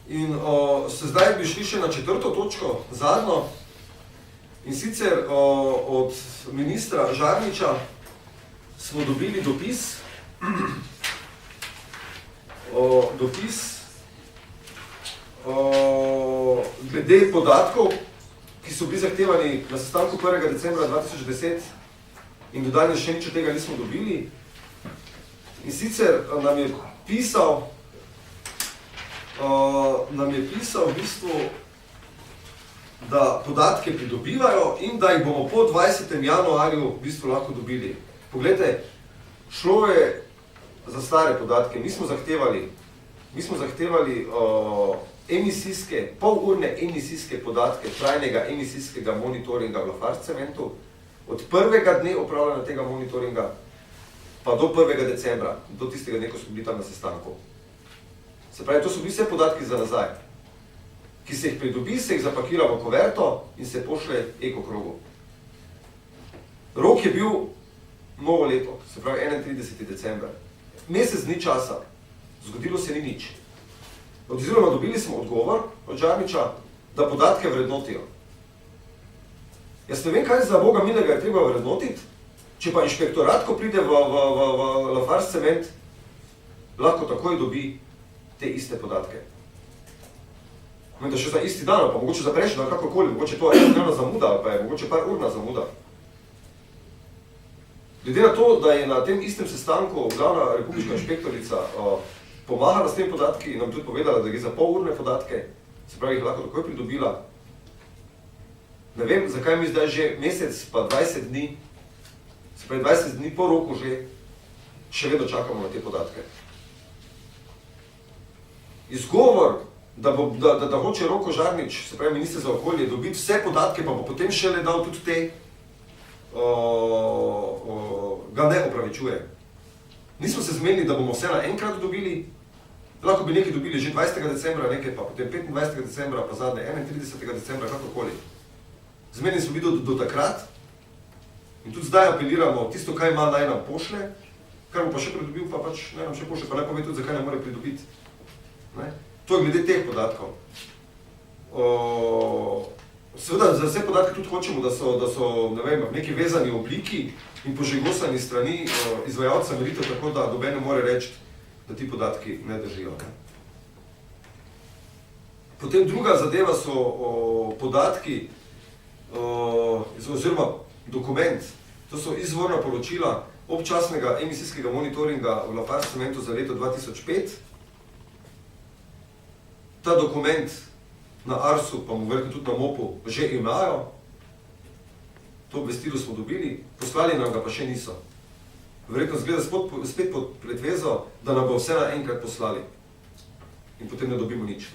In se zdaj bi šli še na četrto točko, zadnjo. In sicer od ministra Žarniča smo dobili dopis, glede podatkov, ki so bili zahtevani na sestanku 1. decembra 2010 in do danes še nič od tega nismo dobili. In sicer nam je pisal v bistvu, da podatke pridobivajo in da jih bomo po 20. januarju v bistvu lahko dobili. Poglejte, šlo je za stare podatke. Mi smo zahtevali emisijske, polurne emisijske podatke trajnega emisijskega monitoringa v Lafarge cementu od prvega dne opravljanja tega monitoringa pa do 1. decembra, do tistega dne, ko smo bili tam na sestanku. Se pravi, to so bili vse podatki za nazaj, ki se jih pridobi, se jih zapakira v koverto in se pošle ekokrogu. Rok je bil novo leto, se pravi 31. december. Mesec dni časa, zgodilo se ni nič. Oziroma dobili smo odgovor od Žarniča, da podatke vrednotijo. Jaz ne vem, kaj za Boga milega je treba vrednotiti, če pa inšpektorat, ko pride v Lafarge cement, lahko takoj dobi te iste podatke. Da še za isti dan, pa mogoče za prejšnji dan, kakorkoli, mogoče to je ena zamuda, pa je mogoče par urna zamuda. Glede na to, da je na tem istem sestanku glavna republiška inšpektorica pomagala s tem podatki in nam tudi povedala, da gre za polurne podatke, se pravi, jih lahko takoj pridobila. Ne vem, zakaj mi zdaj že mesec pa 20 dni, se pravi 20 dni po roku že, še vedno čakamo na te podatke. Izgovor, da hoče Roko Žarnič, se pravi minister za okolje, dobiti vse podatke, pa bo potem šele dal tudi te, ga ne opravičuje. Nismo se zmenili, da bomo vse naenkrat dobili, lahko bi nekaj dobili že 20. decembra, nekaj pa potem 25. decembra, pa zadnje 31. decembra, kakorkoli. Zmenili smo bili do takrat in tudi zdaj apeliramo, tisto, kaj ima, naj nam pošle, kar bo pa še pridobil, pa pač naj nam še pošle, pa naj pove tudi, zakaj ne more pridobiti. To je glede teh podatkov. Seveda, za vse podatke tudi hočemo, da so ne vem, v neki vezani obliki in požigosani strani izvajalca meritev, tako da noben ne more reči, da ti podatki ne držijo. Potem druga zadeva so podatki, oziroma dokument, to so izvorna poročila občasnega emisijskega monitoringa v Lafarge cementu za leto 2005. Ta dokument na ARS-u, pa mu verjetno tudi na MOP-u, že imajo. To obvestilo smo dobili, poslali nam ga pa še niso. Verjetno zgleda spet pod pretvezo, da nam bo vse naenkrat poslali. In potem ne dobimo nič.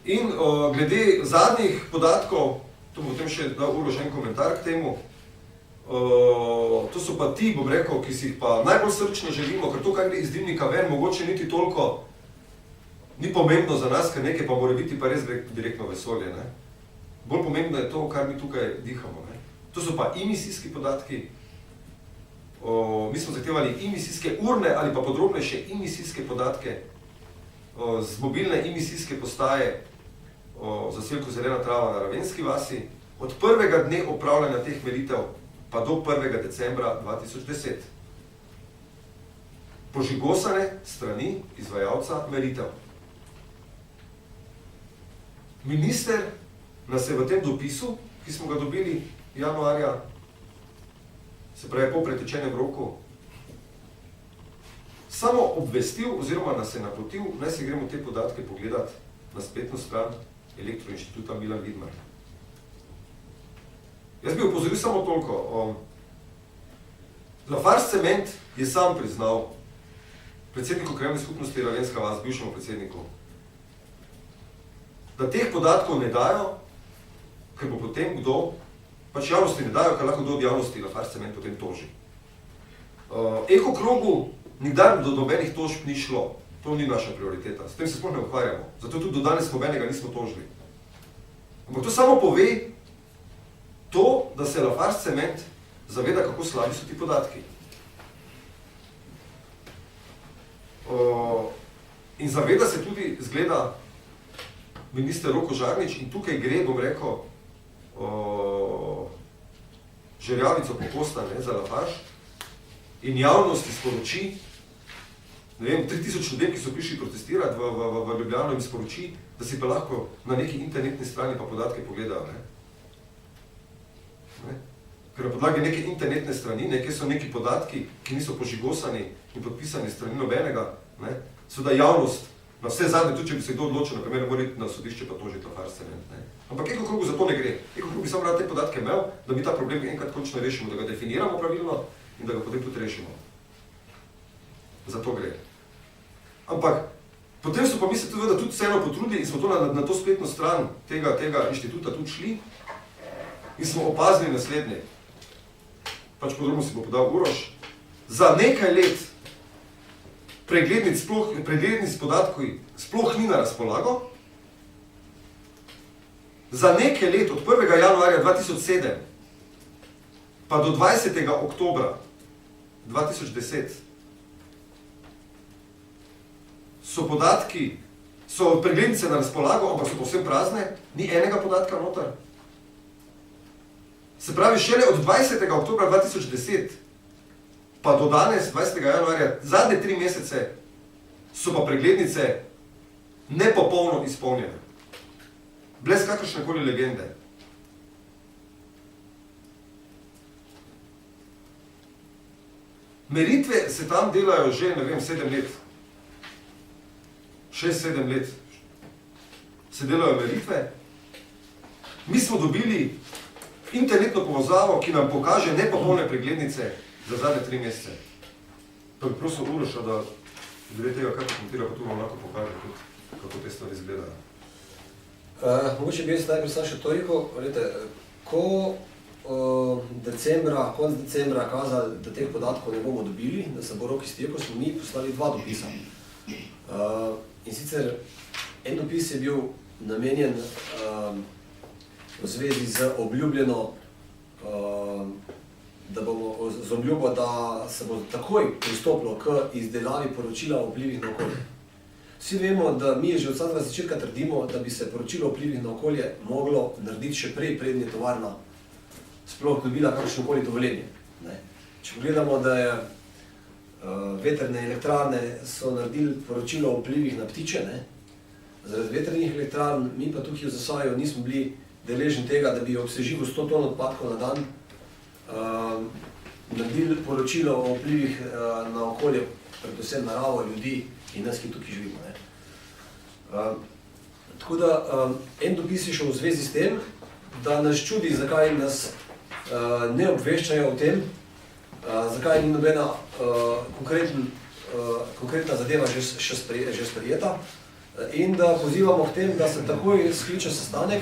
In glede zadnjih podatkov, to bom potem še dal Uroš en komentar k temu, to so pa ti, bom rekel, ki si jih pa najbolj srčno želimo, ker to, kar gre iz dimnika ven, mogoče niti toliko ni pomembno za nas, ker nekaj pa mora biti pa res direktno vesolje. Bolj pomembno je to, kar mi tukaj dihamo. To so pa emisijski podatki. Mi smo zahtevali emisijske urne ali pa podrobnejše emisijske podatke z mobilne emisijske postaje zaselku Zelena trava na Ravenski vasi od prvega dne opravljanja teh meritev pa do 1. decembra 2010. Požigosane strani izvajalca meritev. Minister nas je v tem dopisu, ki smo ga dobili januarja, se pravi po pretečenem roku, samo obvestil oziroma nas je napotil, naj se gremo te podatke pogledati na spletno stran Elektroinštituta Milan Vidmar. Jaz bi opozoril samo toliko. Lafarge cement je sam priznal predsedniku krajevne skupnosti Ravenska vas, bivšemu predsedniku, da teh podatkov ne dajo, ker bo potem kdo, pač javnosti ne dajo, ker lahko kdo od javnosti Lafarge cement potem toži. Ekokrogu nikdar do nobenih tožb ni šlo, to ni naša prioriteta, s tem se sploh ne ukvarjamo, zato tudi do danes nobenega nismo tožili. Ampak to samo pove to, da se Lafarge cement zaveda, kako slabi so ti podatki. In zaveda se tudi, zgleda, minister Roko Žarnič in tukaj gre, bom rekel, žerjavico pokosta, ne, za lapaž in javnosti sporoči, ne vem, 3000 ljudem, ki so prišli protestirati v Ljubljano, jim sporoči, da si pa lahko na neki internetni strani pa podatke pogledajo. Ne? Ker na podlagi neke internetne strani, kjer so neki podatki, ki niso požigosani in podpisani strani nobenega, ne? Seveda javnost, na vse zadnje, tudi če bi se kdo odločil, na primer, mora iti na sodišče pa tožiti lafarce. Ampak Eko-krogu za to ne gre. Eko-krog bi samo rad te podatke imel, da bi ta problem enkrat končno rešimo, da ga definiramo pravilno in da ga potem tudi rešimo. Za to gre. Ampak potem so pa mi se tudi vseeno potrudili in smo to na to spletno stran tega inštituta tudi šli in smo opazili naslednje. Pač podrobno si bo podal Uroš. Za nekaj let preglednic podatkov sploh ni na razpolago. Za nekaj let, od 1. januarja 2007 pa do 20. oktobra 2010 so preglednice na razpolago, ampak so povsem prazne, ni enega podatka noter. Se pravi, šele od 20. oktobra 2010 pa do danes, 20. januarja, zadnje 3 mesece, so pa preglednice nepopolno izpolnjene. Brez kakršnekoli legende. Meritve se tam delajo že, ne vem, 7 let. 6-7 let se delajo meritve. Mi smo dobili internetno povezavo, ki nam pokaže nepopolne preglednice za zadnje 3 mesece. Pa bi prosil Uroša, da glede tega, kako komentira, pa tu vam lahko pokaže tudi, kako te stvari izgledajo. Mogoče bi jaz najprej sam še to rekel, ko konc decembra kazali, da teh podatkov ne bomo dobili, da se bo rok iztekel, smo mi poslali 2 dopisa. In sicer en dopis je bil namenjen v zvezi z obljubljeno, z obljubo, da se bo takoj pristopilo k izdelavi poročila o vplivih na okolje. Vsi vemo, da mi že od samega začetka trdimo, da bi se poročilo o vplivih na okolje moglo narediti še prej, preden je tovarna sploh dobila kakšnokoli dovoljenje. Če pogledamo, da je vetrne elektrarne so naredili poročilo o vplivih na ptiče, zaradi vetrnih elektrarn, mi pa tukaj v Zasavju nismo bili deležni tega, da bi ob sežigu 100 ton odpadkov na dan naredili poročilo o vplivih na okolje, predvsem naravo, ljudi in nas, ki tukaj živimo. Tako da en dopis je šel v zvezi s tem, da nas čudi, zakaj nas ne obveščajo o tem, zakaj ni nobena konkretna zadeva že sprejeta in da pozivamo k tem, da se takoj skliče sestanek,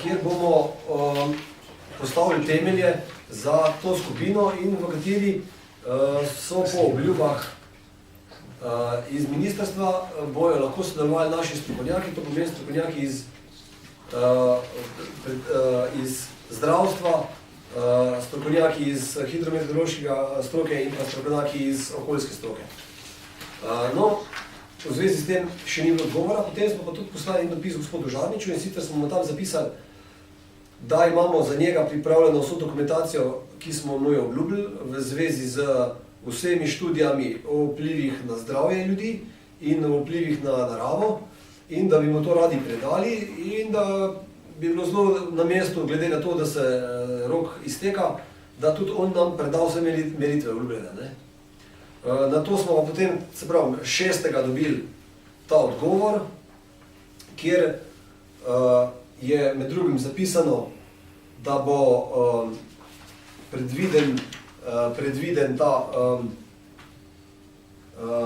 kjer bomo postavili temelje za to skupino in v kateri so po obljubah iz ministrstva bojo lahko sodelovali naši strokovnjaki, to pomeni strokovnjaki iz zdravstva, strokovnjaki iz hidrometeorološkega stroke in pa strokovnjaki iz okoljske stroke. No, v zvezi s tem še ni bilo odgovora, potem smo pa tudi poslali en dopis gospodu Žarniču in sicer smo mu tam zapisali, da imamo za njega pripravljeno vso dokumentacijo, ki smo mu jo obljubili v zvezi z vsemi študijami o vplivih na zdravje ljudi in o vplivih na naravo in da bi mu to radi predali in da bi bilo zelo na mestu, glede na to, da se rok izteka, da tudi on nam preda vse meritve obljubljene. Na to smo pa potem, se pravi, 6. dobili ta odgovor, kjer je med drugim zapisano, da bo predviden ta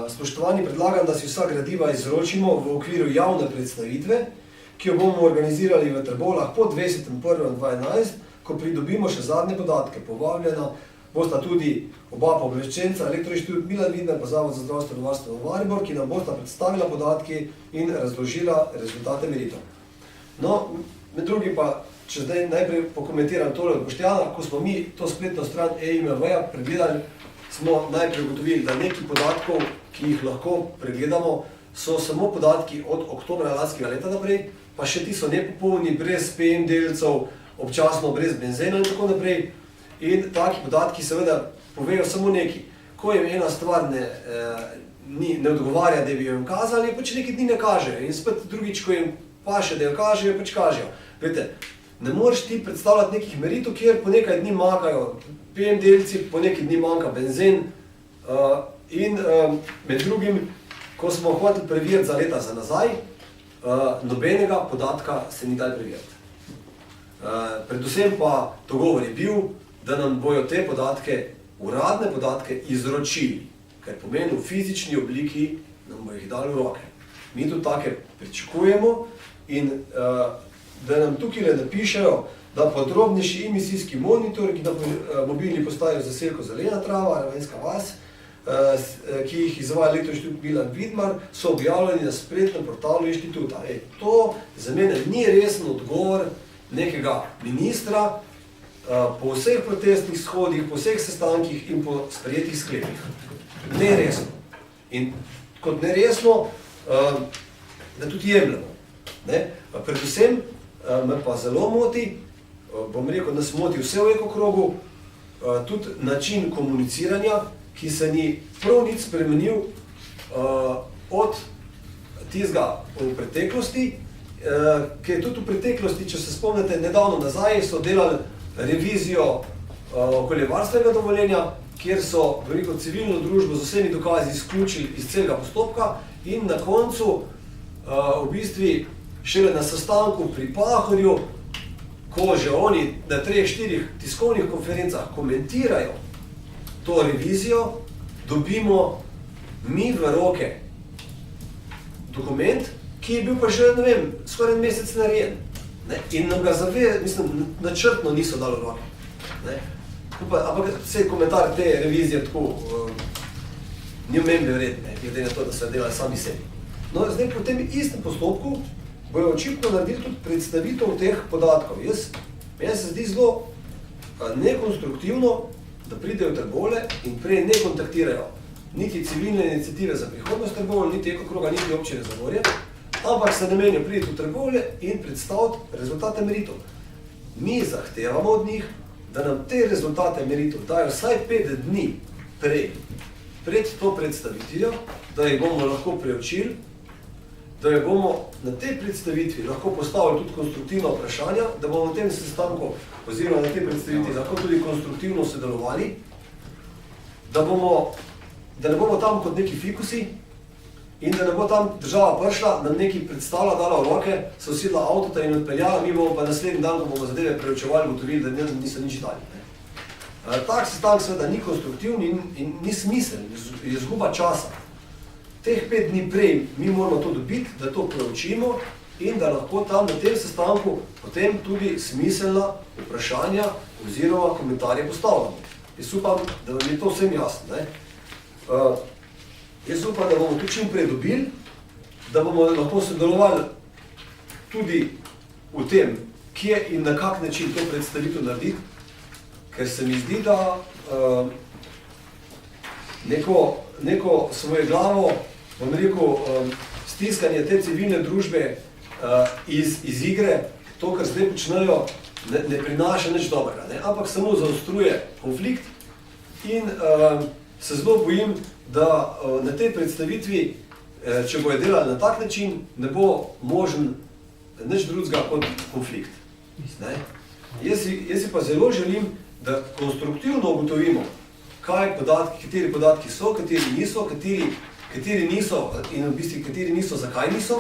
spoštovani predlagam, da si vsa gradiva izročimo v okviru javne predstavitve, ki jo bomo organizirali v Trbovljah po 20.1.2011, ko pridobimo še zadnje podatke. Povabljena bosta tudi oba pooblaščenca, Elektroinštitut Milan Vidmar pa Zavod za zdravstveno varstvo Maribor, ki nam bosta predstavila podatke in razložila rezultate meritev. No, med drugim pa, če zdaj najprej pokomentiram tole od Boštjana, ko smo mi to spletno stran EIMV-ja pregledali, smo najprej ugotovili, da nekaj podatkov ki jih lahko pregledamo, so samo podatki od oktobra lanskega leta naprej, pa še ti so nepopolni, brez PM delcev, občasno brez benzena in tako naprej. In taki podatki seveda povejo samo nekaj. Ko jim ena stvar ne odgovarja, da bi jo jim kazali, pač nekaj dni ne kažejo. In spet drugič, ko jim paše, da jo kažejo, pač kažejo. Vete, ne moreš ti predstavljati nekih meritev, kjer po nekaj dni manjkajo PM delci, po nekaj dni manjka benzen. In med drugim, ko smo hoteli preveriti za leta za nazaj, nobenega podatka se ni dal preveriti. Predvsem pa dogovor je bil, da nam bojo te podatke, uradne podatke, izročili, kar pomeni v fizični obliki nam bojo jih dali v roke. Mi tudi take pričakujemo in da nam tukaj napišejo, da podrobnejši emisijski monitoring na mobilni postaji v zaselku Zelena trava, Ravenska vas, ki jih izvaja Elektroinštitut Milan Vidmar, so objavljeni na spletnem portalu inštituta. To za mene ni resen odgovor nekega ministra po vseh protestnih shodih, po vseh sestankih in po sprejetih sklepih. Neresno. In kot neresno, da tudi jemljamo. Predvsem me pa zelo moti, bom rekel, da nas moti vse v ekokrogu, tudi način komuniciranja, ki se ni prav nič spremenil od tistega v preteklosti, ker tudi v preteklosti, če se spomnite, nedavno nazaj so delali revizijo okoljevarstvenega dovoljenja, kjer so veliko civilno družbo z vsemi dokazi izključili iz celega postopka in na koncu v bistvu šele na sestanku pri Pahorju, ko že oni na 3-4 tiskovnih konferencah komentirajo to revizijo, dobimo mi v roke dokument, ki je bil pa že, ne vem, skoraj en mesec narejen. In nam ga načrtno niso dali v roke. Ampak vse komentar te revizije tako ni omembe vredne, glede na to, da so delali sami sebi. No, zdaj po tem istem postopku bojo očitno naredili tudi predstavitev teh podatkov. Meni se zdi zelo nekonstruktivno, da pridejo v Trbovlje in prej ne kontaktirajo niti civilne iniciative za prihodnost Trbovlje, niti ekokroga, niti občine Zagorje, ampak se namenijo priti v Trbovlje in predstaviti rezultate meritev. Mi zahtevamo od njih, da nam te rezultate meritev dajo vsaj 5 dni pred to predstavitvijo, da jih bomo lahko preučili, da jih bomo na tej predstavitvi lahko postavili tudi konstruktivna vprašanja, da bomo na tem sestanku oziroma na tej predstavitvi lahko tudi konstruktivno sodelovali, da ne bomo tam kot neki fikusi in da ne bo tam država prišla, nam nekaj predstavlja, dala v roke, se usedla avtota in odpeljala, mi bomo pa naslednji dan, ko bomo zadeve preučevali, ugotovili, da niso nič dali. Tak sestanek seveda ni konstruktivni in ni smiseln, je izguba časa. Teh 5 dni prej mi moramo to dobiti, da to preučimo in da lahko tam na tem sestanku potem tudi smiselna vprašanja oziroma komentarje postavljamo. Jaz upam, da vam je to vsem jasno. Jaz upam, da bomo to čim prej dobili, da bomo lahko sodelovali tudi v tem, kje in na kak način to predstavitev narediti, ker se mi zdi, da neko svoje glavo, bom rekel, stiskanje te civilne družbe iz igre, to, kar zdaj počnejo, ne prinaša nič dobrega, ampak samo zaostruje konflikt in se zelo bojim, da na tej predstavitvi, če bojo delali na tak način, ne bo možen nič drugega kot konflikt. Jaz si pa zelo želim, da konstruktivno ugotovimo, kateri podatki so, kateri niso, kateri niso in v bistvu kateri niso, zakaj niso.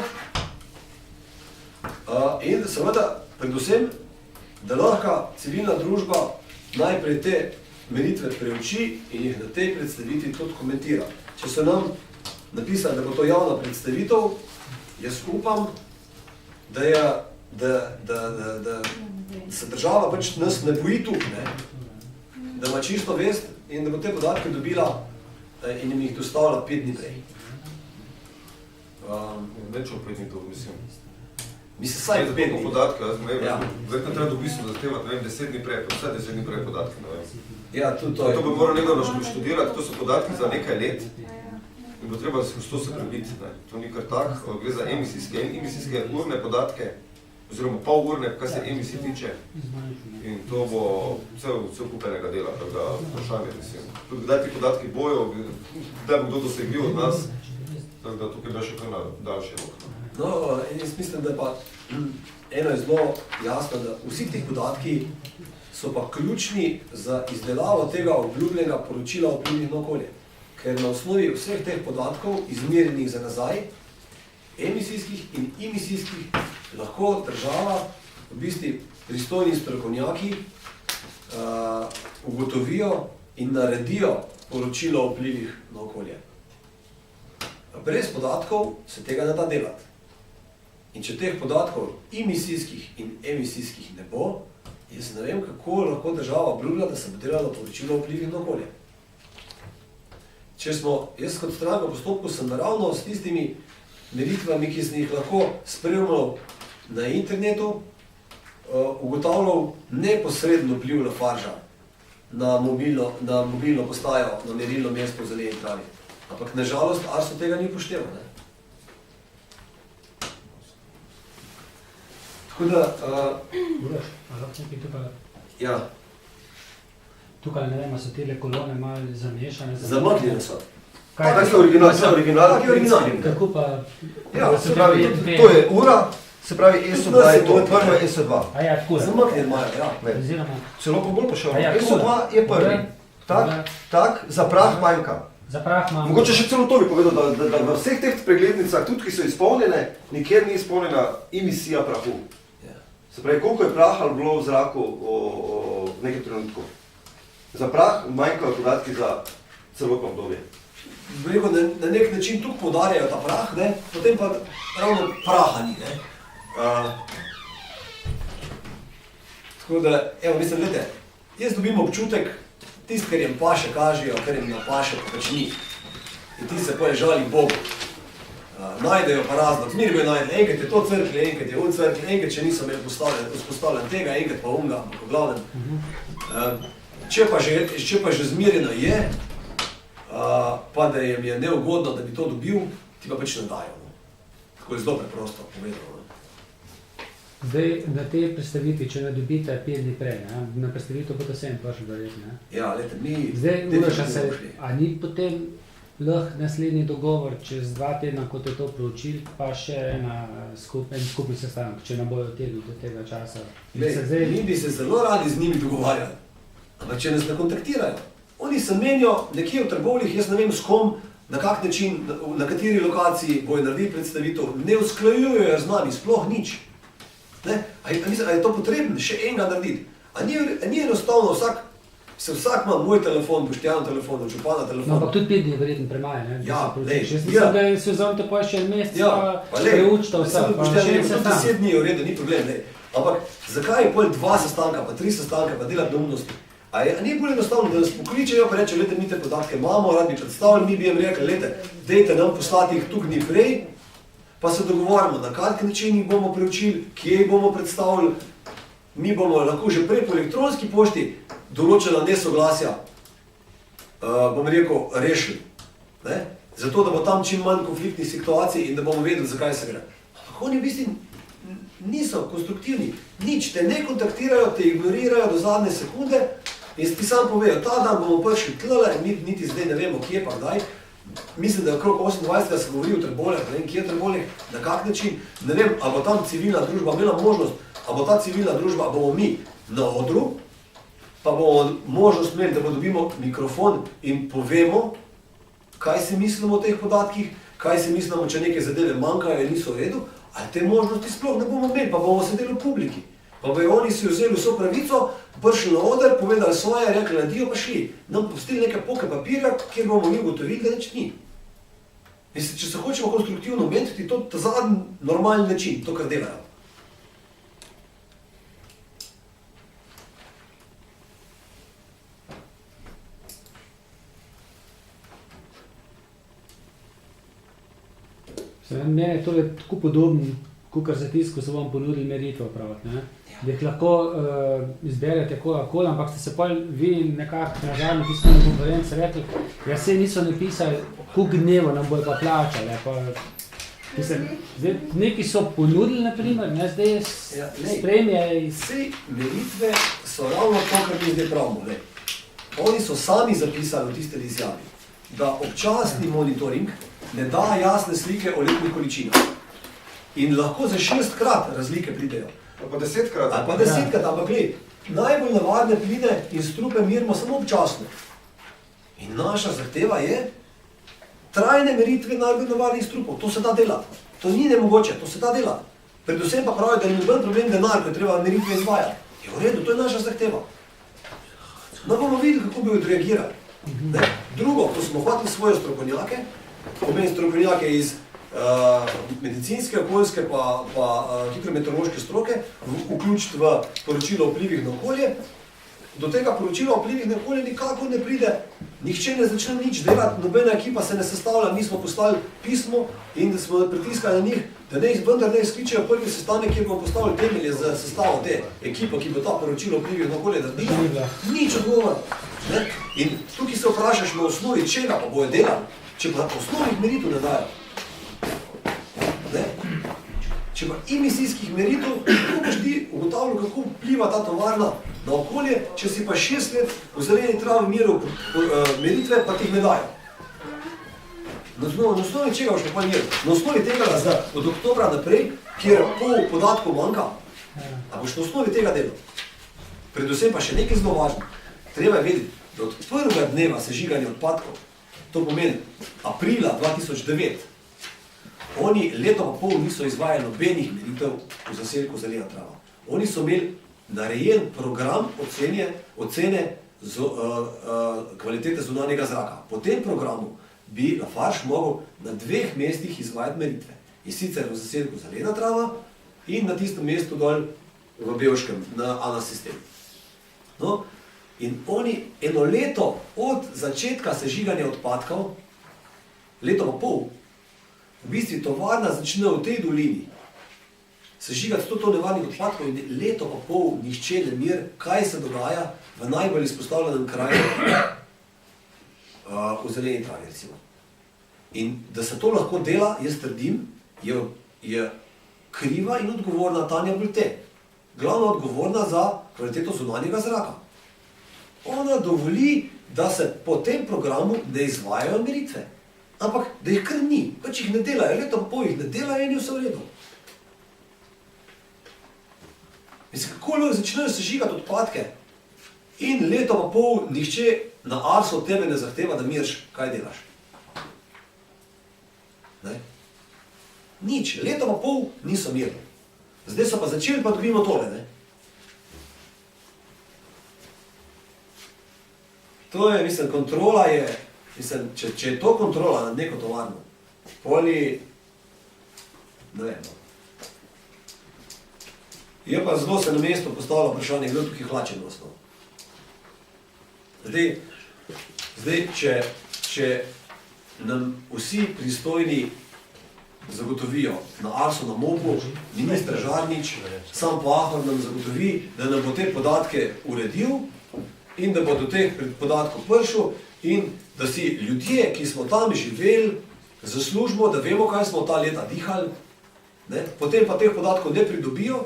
In seveda, predvsem, da lahko civilna družba najprej te meritve preuči in jih na tej predstavitvi tudi komentira. Če so nam napisali, da bo to javna predstavitev, jaz upam, da se država pač nas ne boji tukaj, da ima čisto vest in da bo te podatke dobila in jim jih dostavila 5 dni prej. Več o 5 dni to, mislim. Mislim, saj 5 dni. Podatke, zdaj treba dobisno zahtevati, 10 dni prej, vse 10 dni prej podatke, ne vem. Ja, tudi to je. To bi moral nekaj študirati, to so podatki za nekaj let. In bo treba to se prebiti, ne. To ni kar tak, gre za emisijske urne podatke, oziroma polurne, kar se emisij tiče. In to bo cel kupenega dela, tega vprašanja, mislim. Tudi kdaj ti podatki bojo, kdaj bo kdo dosegljiv od nas, tako da tukaj bo še kar na daljši rok. No, jaz mislim, da je pa eno je zelo jasno, da vsi tih podatki so pa ključni za izdelavo tega obljubljenega poročila o vplivih na okolje. Ker na osnovi vseh teh podatkov, izmerjenih za nazaj, emisijskih in imisijskih, lahko država, v bistvu pristojni strokovnjaki, ugotovijo in naredijo poročilo o vplivih na okolje. Brez podatkov se tega ne da delati. In če teh podatkov imisijskih in emisijskih ne bo, jaz ne vem, kako lahko država obljublja, da se bo delalo poročilo o vplivih na okolje. Jaz kot stranka v postopku sem naravno s tistimi meritvami, ki sem jih lahko spremljal na internetu, ugotavljal neposredno vpliv Lafargea na mobilno postajo, na merilno mesto v Zeleni travi. Ampak nažalost Arso tega ni upošteval. Tako da... Uroš, a lahko nekaj tukaj? Ja. Tukaj, ne vem, so tele kolone malo zamešane. Zamaknjene so. Tak je originalni. Kako pa... Ja, se pravi, to je ura, se pravi ESO2 je to, prvo je ESO2. A ja, tako je. Zamaknjene imajo, ja. Oziroma... Celo pa bolj pošel. Ja, ESO2 je prvi. Tak, za prah manjka. Za prah imamo... Mogoče še celo to bi povedal, da v vseh teh preglednicah, tudi ki so izpolnjene, nikjer ni izpolnjena emisija prahu. Se pravi, koliko je praha bilo v zraku v nekem trenutku. Za prah manjkajo podatki za celotno obdobje. Na nek način tukaj poudarjajo ta prah, potem pa ravno praha ni. Tako da, evo, mislim, gledajte, jaz dobim občutek, tisti, kar jim paše kažejo, kar jim paše, pa pač ni. In ti se poje žali Bogu. Najdejo pa razlog, zmeri bojo najdeli, enkrat je to crkli, enkrat je crkli, enkrat še niso imeli vzpostavljen tega, enkrat pa unga, ampak v glavnem. Če pa že zmerjeno je, pa da jim je neugodno, da bi to dobil, ti pa pač ne dajo. Tako je zelo preprosto povedano. Zdaj, na te predstavitvi, če ne dobite 5 dni prej, na predstavitev bo to 7 prišel verjetno. Ja, lete, mi... Zdaj, Uroša se, a ni potem lahko naslednji dogovor čez 2 tedna, kot je to proučil, pa še en skupni sestanek, če ne bojo tegli do tega časa. Mi bi se zelo radi z njimi dogovarjali, ampak če nas ne kontaktirajo. Oni se menijo nekje v Trbovljah, jaz ne vem s kom, na kak način, na kateri lokaciji bojo naredili predstavitev, ne usklajujejo z nami, sploh nič. A je to potrebno še enega narediti? A ni enostavno vsak ima moj telefon, Boštjanov telefon, Župana telefon. No, ampak tudi 5 dni verjetno premaje, ne? Ja, lej. Jaz mislim, da se vzamete pa še en mesec, pa preučite vse, pa še en sestanek. 10 dni je v redu, ni problem, ne. Ampak zakaj je potem 2 sestanka, pa 3 sestanka, pa delati neumnosti? A ni bolj enostavno, da nas pokličejo, pa rečejo, lete, mi te podatke imamo, rad bi predstavili, mi bi jim rekli, lete, dejte nam poslati jih tukaj dni prej, pa se dogovarjamo, na kak način jih bomo preučili, kje jih bomo predstavili. Mi bomo lahko že prej po elektronski pošti določena nesoglasja, bom rekel, rešili. Zato, da bo tam čim manj konfliktnih situacij in da bomo vedeli, zakaj se gre. Ampak oni v bistvu niso konstruktivni. Nič, te ne kontaktirajo, te ignorirajo do zadnje sekunde in ti sam povejo, ta dan bomo prišli tlele, niti zdaj ne vemo, kje pa kdaj. Mislim, da je okrog 28. se govori v Trbovljah, ne vem, kje je Trbovljah, na kak način, ne vem, ali bo tam civilna družba imela možnost, ali bo ta civilna družba, bomo mi na odru, pa bomo možnost imeli, da dobimo mikrofon in povemo, kaj si mislimo o teh podatkih, kaj si mislimo, če neke zadeve manjkajo in niso v redu, ali te možnosti sploh ne bomo imeli, pa bomo sedeli v publiki. Pa bojo oni si vzeli vso pravico, prišli na oder, povedali svoje, rekli nadijo, pa šli. Nam postili neke poke papirja, kjer bomo mi ugotovili, da nič ni. Mislim, če se hočemo konstruktivno meniti, to je zadnji normalni način, to, kar delajo. Mene je tole tako podoben kukor za tisko so vam ponudili meritve opraviti, ne? Da jih lahko izberete koga-kola, ampak ste se pol vi nekako na zadnji tiskovni konferenci rekli, ja se niso napisali, koliko dnevo nam bojo pa plačali, pa mislim, zdaj, neki so ponudili, naprimer, ne, zdaj spremljajo iz... Vse meritve so ravno to, kar mi zdaj pravimo. Ne. Oni so sami zapisali v tiste izjavi, da občasni monitoring ne da jasne slike o letnih količinah. In lahko za 6-krat razlike pridejo. Ali pa 10-krat. Ali pa 10-krat, ampak gled, najbolj navadne pline in strupe merimo samo občasno. In naša zahteva je trajne meritve najbolj navadnih strupov. To se da delati. To ni nemogoče, to se da delati. Predvsem pa pravijo, da ni noben problem denar, ko je treba meritve izvajati. Je v redu, to je naša zahteva. No bomo videli, kako bi odreagirali. Drugo, ko smo hvatili svoje strokovnjake, pomeni strokovnjake iz medicinske, okoljske pa hidrometeorološke stroke, vključiti v poročilo o vplivih na okolje. Do tega poročila o vplivih na okolje nikakor ne pride, nihče ne začne nič delati, nobena ekipa se ne sestavlja, mi smo poslali pismo in da smo pritiskali na njih, da vendar ne skličejo prvi sestanek, kjer bomo postavili temelje za sestavo te ekipe, ki bo ta poročilo o vplivih na okolje naredila. Nič odgovor. In tukaj se vprašaš na osnovi čega pa bojo delali, če pa osnovnih meritev ne dajo. Če pa emisijskih meritev, kako boš ti ugotavljal, kako vpliva ta tovarna na okolje, če si pa 6 let v zeleni travi meril meritve, pa ti jih ne dajo. Na osnovi čega boš pa meril? Na osnovi tega, da od oktobra naprej, kjer pol podatkov manjka, a boš na osnovi tega delal. Predvsem pa še nekaj zelo važno. Treba je vedeti, da od prvega dneva sežiganja odpadkov, to pomeni aprila 2009, oni leto pa pol niso izvajali nobenih meritev v zaselku Zelena trava. Oni so imeli narejen program ocene kvalitete zunanjega zraka. Po tem programu bi Lafarge mogel na 2 mestih izvajati meritve. In sicer v zaselku Zelena trava in na tistem mestu dol v Bevškem, na ANA sistemu. No, in oni eno leto od začetka sežiganja odpadkov, leto pa pol, v bistvu tovarna začne v tej dolini sežigati 100 ton nevarnih odpadkov in leto pa pol nihče ne mir, kaj se dogaja v najbolj izpostavljenem kraju v Zeleni travi, recimo. In da se to lahko dela, jaz trdim, je kriva in odgovorna Tanja Bolte, glavna odgovorna za kvaliteto zunanjega zraka. Ona dovoli, da se po tem programu ne izvajajo meritve. Ampak, da jih kar ni, pač jih ne delajo, leto pa pol jih ne delajo in je vse v redu. Mislim, kako začnejo sežigati odpadke in leto pa pol nihče na Arso od tebe ne zahteva, da miriš, kaj delaš. Ne? Nič, leto pa pol niso mirni. Zdaj so pa začeli, pa dobimo tole, ne? To je, mislim, kontrola je, mislim, če je to kontrola nad neko tovarno, poli, ne vem. Je pa zelo se na mestu postavilo vprašanje, kdo tukaj hlače nosno. Zdaj, če nam vsi pristojni zagotovijo na Arso, na MOP-u, minister Žarnič, sam Pahor nam zagotovi, da nam bo te podatke uredil in da bo do teh podatkov prišel in da si ljudje, ki smo tam živeli za službo, da vemo, kaj smo ta leta dihali, ne? Potem pa teh podatkov ne pridobijo,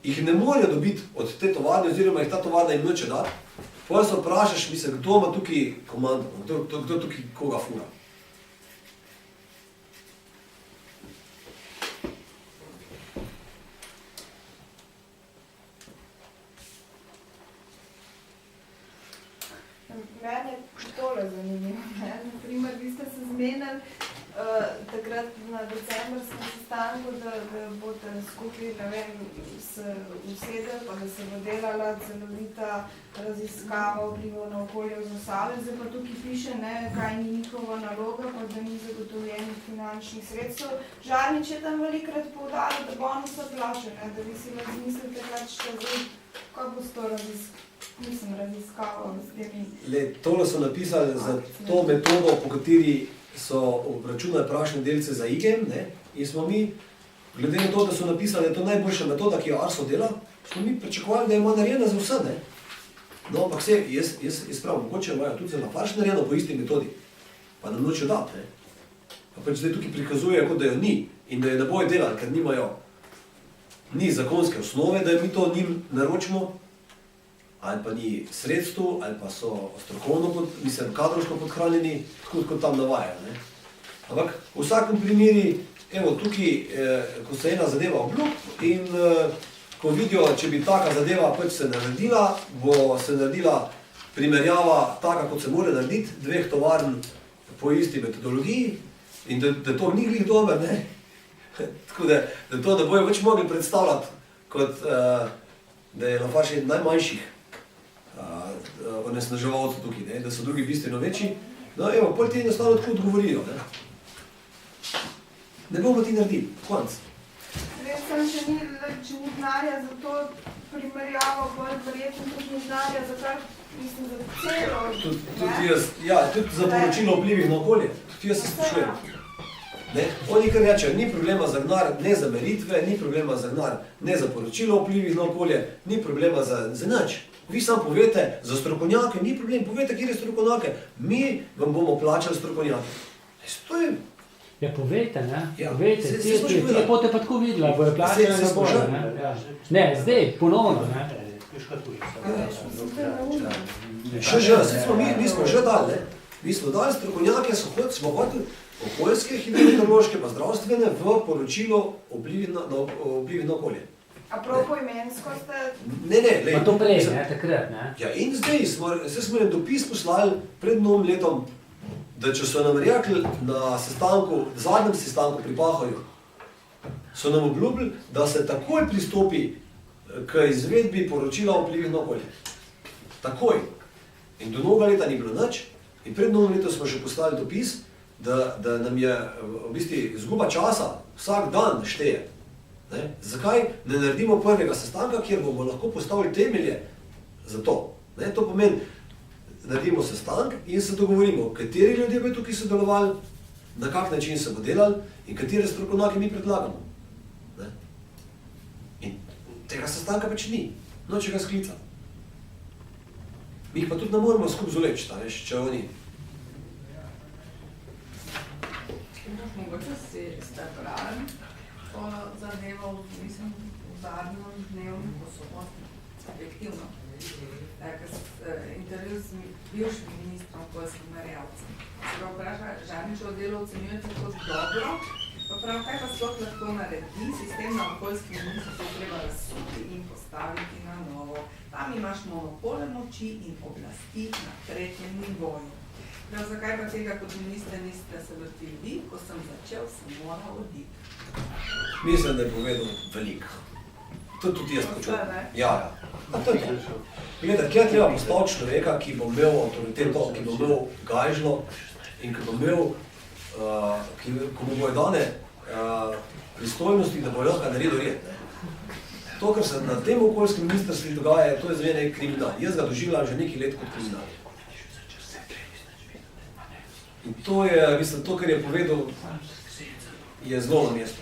jih ne morejo dobiti od te tovarne, oziroma jih ta tovarna jim neče dati, potem se vprašaš, mislim, kdo ima tukaj komando, kdo tukaj koga fura. Mene je tole zanimivo. Naprimer, vi ste se zmenili takrat na decembrskem sestanku, da boste skupaj, ne vem, se usedeli, pa da se bo delala celovita raziskava vplivov na okolje v Zasavju. Zdaj pa tukaj piše, ne, kaj ni njihova naloga, pa da ni zagotovljenih finančnih sredstev. Žarnič je tam velikokrat poudaril, da bo on vse plačal, da vi si razmislite, kaj bo s to raziskavo s temi. Tole so napisali za to metodo, po kateri so obračunali prašne delce za IGEM, ne? In smo mi glede na to, da so napisali, da je to najboljša metoda, ki jo Arso dela, smo mi pričakovali, da ima narejena za vse, ne? No, ampak vse, jaz pravim, mogoče imajo tudi za Lafarge narejeno po isti metodi, pa nam nočejo dati, ne? Pa pač zdaj tukaj prikazujejo, kot da jo ni in da jo ne bojo delali, ker ni zakonske osnove, da mi to njim naročimo, ali pa ni sredstv, ali pa so strokovno, kadrovsko podhranjeni, tako kot tam navajajo, ne? Ampak v vsakem primeri, evo, tukaj, ko se ena zadeva obljub in ko vidijo, če bi taka zadeva pač se naredila, bo se naredila primerjava taka, kot se mora narediti, dveh tovarn po isti metodologiji in da to ni glih dober, ne? Tako da to ne bojo več mogli predstavljati, kot da je Lafarge eden najmanjših onesnaževalcev tukaj, ne? Da so drugi bistveno večji. No, evo, pol ti enostavno tako odgovorijo, ne? Ne bomo ti naredili, konc. Res sem, če ni denarja za to primerjavo, bolj verjetno tudi ni denarja za kar, mislim, za celo. Tudi jaz, ja, tudi za poročilo vplivih na okolje, tudi jaz se sprašujem. Ne? Oni kar rečejo, ni problema za denar, ne za meritve, ni problema za denar, ne za poročilo vplivih na okolje, ni problema za nič. Vi sam povete, za strokovnjake ni problem, povete, kjer je strokovnjake, mi vam bomo plačali strokovnjake. To je... Ja, povejte, ne? Ja. Povejte, Se smo že ti je pote pa tako videla, bojo plačali na bojo, ne? Ne, zdaj, ponovno, ne? Še že, mi smo že dali, ne? Mi smo dali strokovnjake, smo hoteli okoljske, hidrometeorološke pa zdravstvene v poročilo vplivih na okolje. A prav poimensko ste... Ne, lej. Pa to prej, ne, takrat, ne? Ja, in zdaj smo jim dopis poslali pred novim letom, da če so nam rekli na sestanku, zadnjem sestanku pri Pahorju, so nam obljubili, da se takoj pristopi k izvedbi poročila o vplivih na okolje. Takoj. In do novega leta ni bilo nič. In pred novim letom smo še poslali dopis, da nam je v bistvu izguba časa vsak dan šteje. Ne? Zakaj ne naredimo prvega sestanka, kjer bomo lahko postavili temelje za to? Ne? To pomeni, naredimo sestank in se dogovorimo, kateri ljudje bodo tukaj sodelovali, na kak način se bo delali in katere strokovnjake mi predlagamo. Ne? In tega sestanka pač ni, noče ga sklicati. Mi jih pa tudi ne moramo skupaj zoleči, če oni. Mogoče ste brali to zadevo, mislim, v zadnjem dnevniku sobotnem, objektivno. Intervju z bivšim ministrom okoljskim Marjavcem. Se ga vpraša, Žarničevo delo ocenjujete kot dobro, pa prav, kaj pa sploh lahko naredi, sistem na okoljskem ministrstvu treba razsuti in postaviti na novo. Tam imaš monopole moči in oblasti na 3. nivoju. Prav, zakaj pa tega kot minister niste se lotili vi, ko sem začel, sem moral oditi? Mislim, da je povedal veliko. To tudi jaz počutim. Ja. To je to. Gledaj, kje je treba postaviti človeka, ki bo imel avtoriteto, ki bo imel gajžlo in ki bo imel, ko mu bojo dane pristojnosti, da bo lahko naredil red. To, kar se na tem okoljskem ministrstvu dogaja, to je za mene kriminal. Jaz ga doživljam že nekaj let kot kriminal. In to je, mislim, to, kar je povedal, je zelo na mestu.